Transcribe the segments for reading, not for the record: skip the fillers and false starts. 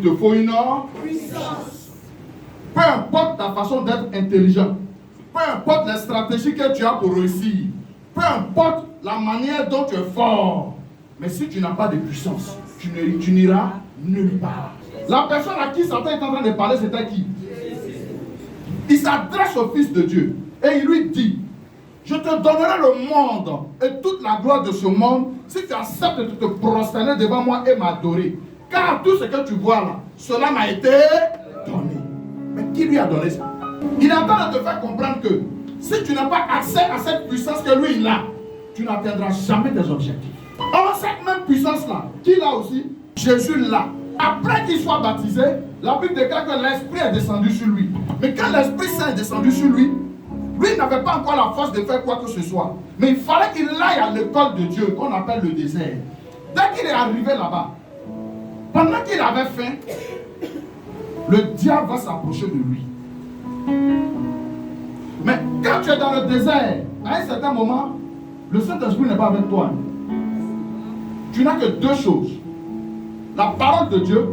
te faut une puissance. Peu importe ta façon d'être intelligent, peu importe les stratégies que tu as pour réussir, peu importe la manière dont tu es fort, mais si tu n'as pas de puissance, tu n'iras nulle part. La personne à qui Satan est en train de parler, c'était qui? Il s'adresse au Fils de Dieu et il lui dit: je te donnerai le monde et toute la gloire de ce monde si tu acceptes de te prosterner devant moi et m'adorer. Car tout ce que tu vois là, cela m'a été donné. Mais qui lui a donné ça? Il est en train de te faire comprendre que si tu n'as pas accès à cette puissance que lui il a, tu n'atteindras jamais tes objectifs. Or, cette même puissance-là, qui l'a aussi? Jésus l'a. Après qu'il soit baptisé, la Bible déclare que l'Esprit est descendu sur lui. Mais quand l'Esprit Saint est descendu sur lui, lui n'avait pas encore la force de faire quoi que ce soit. Mais il fallait qu'il aille à l'école de Dieu, qu'on appelle le désert. Dès qu'il est arrivé là-bas, pendant qu'il avait faim, le diable va s'approcher de lui. Mais quand tu es dans le désert, à un certain moment, le Saint-Esprit n'est pas avec toi. Tu n'as que deux choses: la parole de Dieu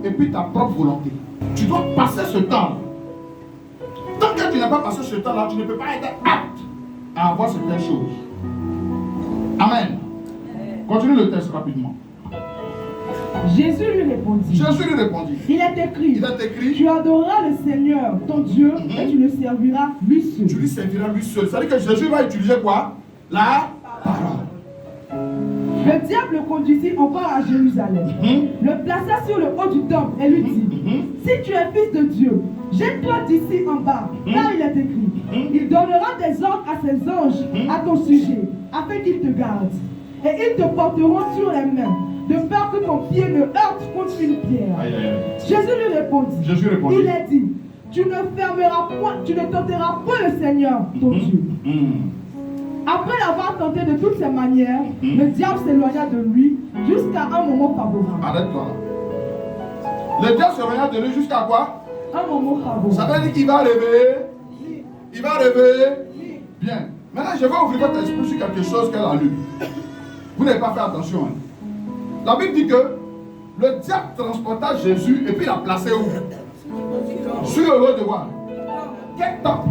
et puis ta propre volonté. Tu dois passer ce temps. Tant que tu n'as pas passé ce temps-là, tu ne peux pas être apte à avoir certaines choses. Amen. Continue le texte rapidement. Jésus lui répondit. Il est écrit. Tu adoreras le Seigneur, ton Dieu, et tu le serviras lui seul. Tu lui serviras lui seul. Ça veut dire que Jésus va utiliser quoi? La parole. Le diable le conduisit encore à Jérusalem, le plaça sur le haut du temple et lui dit: si tu es fils de Dieu, jette-toi d'ici en bas, car il est écrit: il donnera des ordres à ses anges à ton sujet, afin qu'ils te gardent. Et ils te porteront sur les mains, de peur que ton pied ne heurte contre une pierre. Aïe, aïe, aïe. Jésus lui répondit. Il est dit: tu ne tenteras point le Seigneur, ton Dieu. Après l'avoir tenté de toutes ses manières, le diable s'éloigna de lui jusqu'à un moment favorable. Arrête-toi. Le diable s'éloigna de lui jusqu'à quoi? Un moment favorable. Ça veut dire qu'il va rêver. Il va rêver. Bien. Maintenant, je vais ouvrir votre esprit sur quelque chose qu'elle a lu. Vous n'avez pas fait attention. La Bible dit que le diable transporta Jésus et puis l'a placé où? Sur le haut de quoi? Quel temple?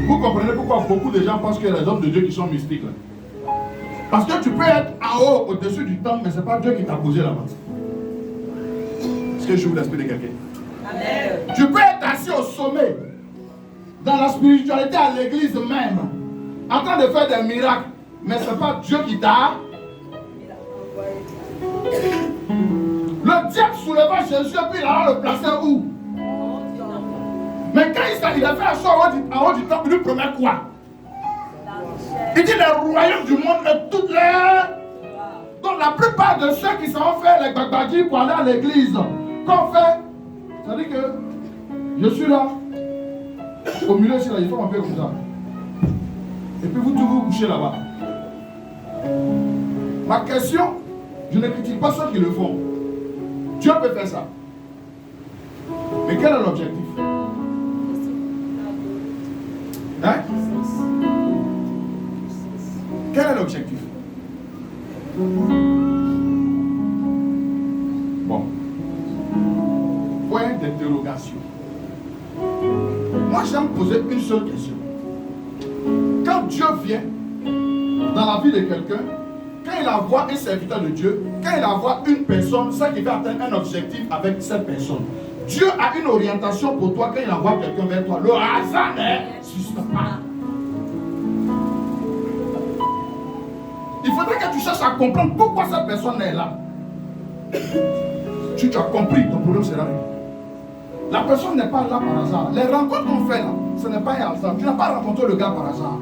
Vous comprenez pourquoi beaucoup de gens pensent que les hommes de Dieu qui sont mystiques là. Parce que tu peux être en haut, au-dessus du temple, mais ce n'est pas Dieu qui t'a posé là-bas. Est-ce que je vous l'esprit de quelqu'un? Amen. Tu peux être assis au sommet, dans la spiritualité à l'église même, en train de faire des miracles, mais ce n'est pas Dieu qui t'a. Le diable souleva Jésus et puis il allait le placer où? Mais quand il a fait la chose en haut du temple, il lui promet quoi? Il dit les royaumes du monde et toutes les... Donc la plupart de ceux qui savent faire les bagbadis pour aller à l'église, qu'on fait, ça dit que je suis là, au milieu ici, là, il faut un peu comme ça. Et puis vous tous vous couchez là-bas. Ma question, je ne critique pas ceux qui le font. Dieu peut faire ça. Mais quel est l'objectif? Hein? Quel est l'objectif? Bon. Point d'interrogation. Moi, j'aime poser une seule question. Quand Dieu vient dans la vie de quelqu'un, quand il envoie un serviteur de Dieu, quand il envoie une personne, c'est qu'il va atteindre un objectif avec cette personne. Dieu a une orientation pour toi quand il envoie quelqu'un vers toi. Le hasard n'existe pas. Il faudrait que tu cherches à comprendre pourquoi cette personne est là. Si tu as compris, ton problème sera réglé. La personne n'est pas là par hasard. Les rencontres qu'on fait là, ce n'est pas un hasard. Tu n'as pas rencontré le gars par hasard.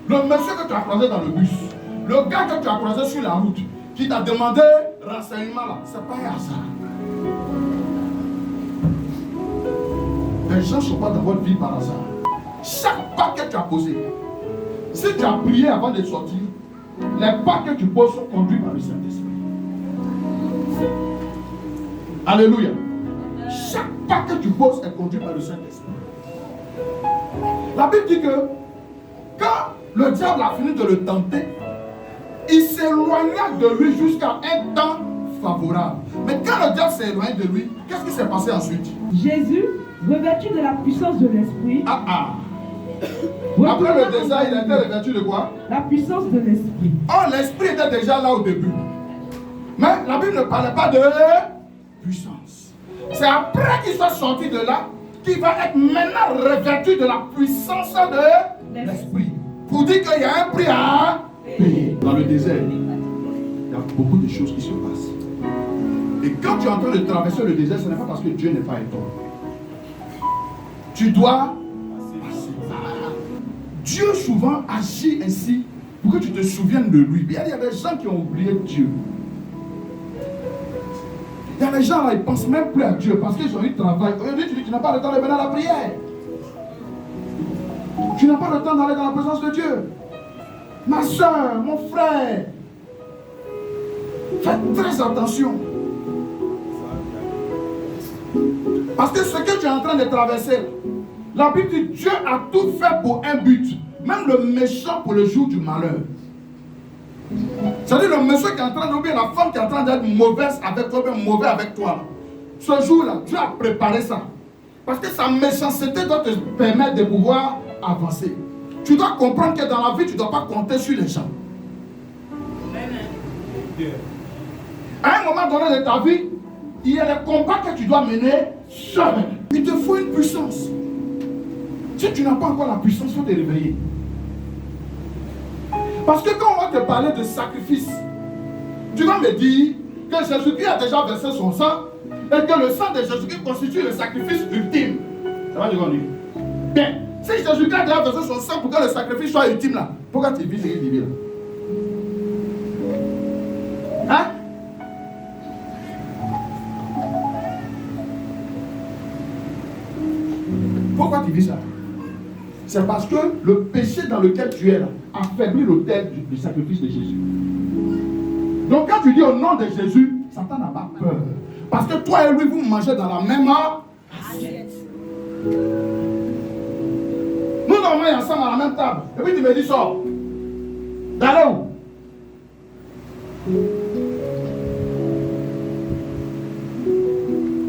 Le monsieur que tu as croisé dans le bus, le gars que tu as croisé sur la route, qui t'a demandé renseignement là, ce n'est pas un hasard. Les gens ne sont pas dans votre vie par hasard. Chaque pas que tu as posé, si tu as prié avant de sortir, les pas que tu poses sont conduits par le Saint-Esprit. Alléluia. Chaque pas que tu poses est conduit par le Saint-Esprit. La Bible dit que quand le diable a fini de le tenter, Il s'éloigna de lui jusqu'à un temps favorable. Mais quand le diable s'est éloigné de lui, qu'est-ce qui s'est passé ensuite? Jésus, revêtu de la puissance de l'Esprit, Après le désert, il a été revêtu de quoi? La puissance de l'Esprit. Oh, l'Esprit était déjà là au début. Mais la Bible ne parlait pas de puissance. C'est après qu'il soit sorti de là qu'il va être maintenant revêtu de la puissance de l'Esprit. Pour dire qu'il y a un prix à payer. Dans le désert, il y a beaucoup de choses qui se passent. Et quand tu es en train de traverser le désert, ce n'est pas parce que Dieu n'est pas avec toi. Tu dois passer par. Dieu souvent agit ainsi pour que tu te souviennes de lui. Il y a des gens qui ont oublié Dieu. Il y a des gens là, ils ne pensent même plus à Dieu parce qu'ils ont eu travail. Aujourd'hui, tu dis, tu n'as pas le temps de venir à la prière. Tu n'as pas le temps d'aller dans la présence de Dieu. Ma soeur, mon frère, faites très attention. Parce que ce que tu es en train de traverser, la Bible dit Dieu a tout fait pour un but. Même le méchant pour le jour du malheur. C'est-à-dire le monsieur qui est en train d'oublier, la femme qui est en train d'être mauvaise avec toi, bien mauvais avec toi. Ce jour-là, Dieu a préparé ça. Parce que sa méchanceté doit te permettre de pouvoir avancer. Tu dois comprendre que dans la vie, tu ne dois pas compter sur les gens. À un moment donné de ta vie, il y a des combats que tu dois mener seul. Il te faut une puissance. Si tu n'as pas encore la puissance, il faut te réveiller. Parce que quand on va te parler de sacrifice, tu vas me dire que Jésus-Christ a déjà versé son sang et que le sang de Jésus-Christ constitue le sacrifice ultime. Ça va dire qu'on dit. Bien, si Jésus-Christ a déjà versé son sang pour que le sacrifice soit ultime là, pourquoi tu vis ce qu'il vit là? Hein? Pourquoi tu vis ça? C'est parce que le péché dans lequel tu es là affaiblit l'autel du sacrifice de Jésus. Donc quand tu dis au nom de Jésus, Satan n'a pas peur. Parce que toi et lui, vous mangez dans la même assiette. Nous dormons ensemble à la même table. Et puis tu me dis, sors. D'aller où?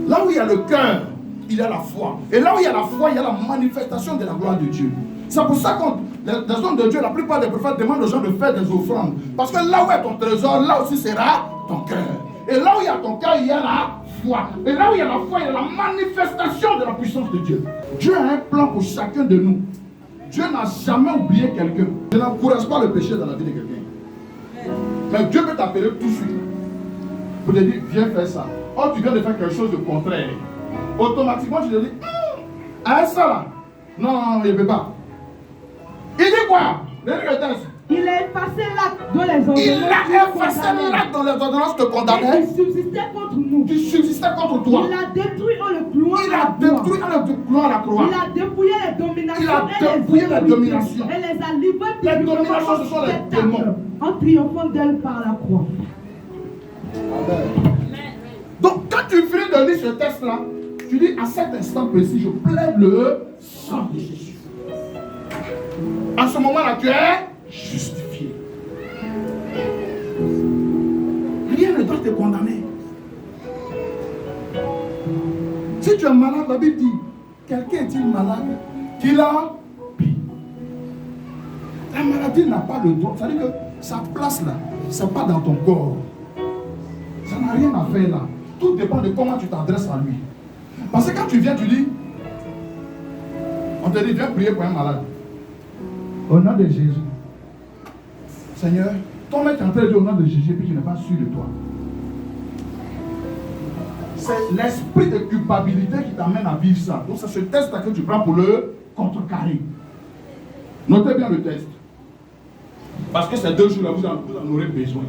Là où il y a le cœur, il y a la foi. Et là où il y a la foi, il y a la manifestation de la gloire de Dieu. C'est pour ça que les hommes de Dieu, la plupart des prophètes demandent aux gens de faire des offrandes. Parce que là où est ton trésor, là aussi sera ton cœur. Et là où il y a ton cœur, il y a la foi. Et là où il y a la foi, il y a la manifestation de la puissance de Dieu. Dieu a un plan pour chacun de nous. Dieu n'a jamais oublié quelqu'un. Je n'encourage pas le péché dans la vie de quelqu'un. Mais Dieu peut t'appeler tout de suite. Pour te dire, viens faire ça. Oh, tu viens de faire quelque chose de contraire. Automatiquement, tu te dis, hein, ça là? Non, il ne peut pas. Il dit quoi? Le texte. Il a effacé l'acte dans les ordonnances. Il a effacé l'acte dans les ordonnances te condamnait. Il subsistait contre nous. Qui subsistait contre toi. Il a détruit en le clouant. Il a détruit en le clouant à la croix. Il a dépouillé les dominations. Il a dépouillé les dominations. Et les a livrées. Les dominations, ce sont les démons. En triomphant d'elle par la croix. Amen. Donc, quand tu finis de lire ce texte-là, tu dis à cet instant précis, je plaide le sang de Jésus. En ce moment-là, tu es justifié. Rien ne doit te condamner. Si tu es malade, la Bible dit, quelqu'un est-il malade qu'il a pris. La maladie n'a pas le droit. C'est-à-dire que sa place là, ce n'est pas dans ton corps. Ça n'a rien à faire là. Tout dépend de comment tu t'adresses à lui. Parce que quand tu viens, tu dis, on te dit, viens prier pour un malade. Au nom de Jésus. Seigneur, ton mec est en train de dire au nom de Jésus, puis tu n'es pas sûr de toi. C'est l'esprit de culpabilité qui t'amène à vivre ça. Donc c'est ce test-là que tu prends pour le contrecarrer. Notez bien le test. Parce que ces 2 jours-là, vous en aurez besoin.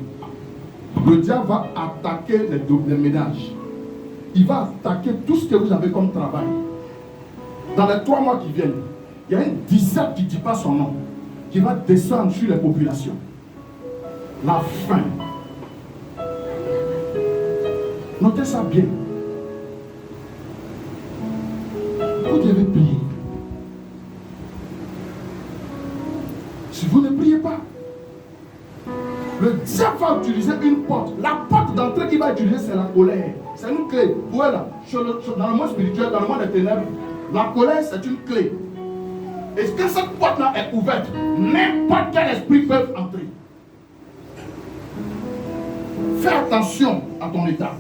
Le diable va attaquer les ménages. Il va attaquer tout ce que vous avez comme travail. Dans les 3 mois qui viennent, il y a une disette qui ne dit pas son nom, qui va descendre sur les populations. La faim. Notez ça bien. Vous devez prier. Si vous ne priez pas, le utiliser une porte. La porte d'entrée qu'il va utiliser, c'est la colère. C'est une clé. Voilà, dans le monde spirituel, dans le monde des ténèbres, la colère, c'est une clé. Et quand cette porte-là est ouverte, n'importe quel esprit peut entrer. Fais attention à ton état.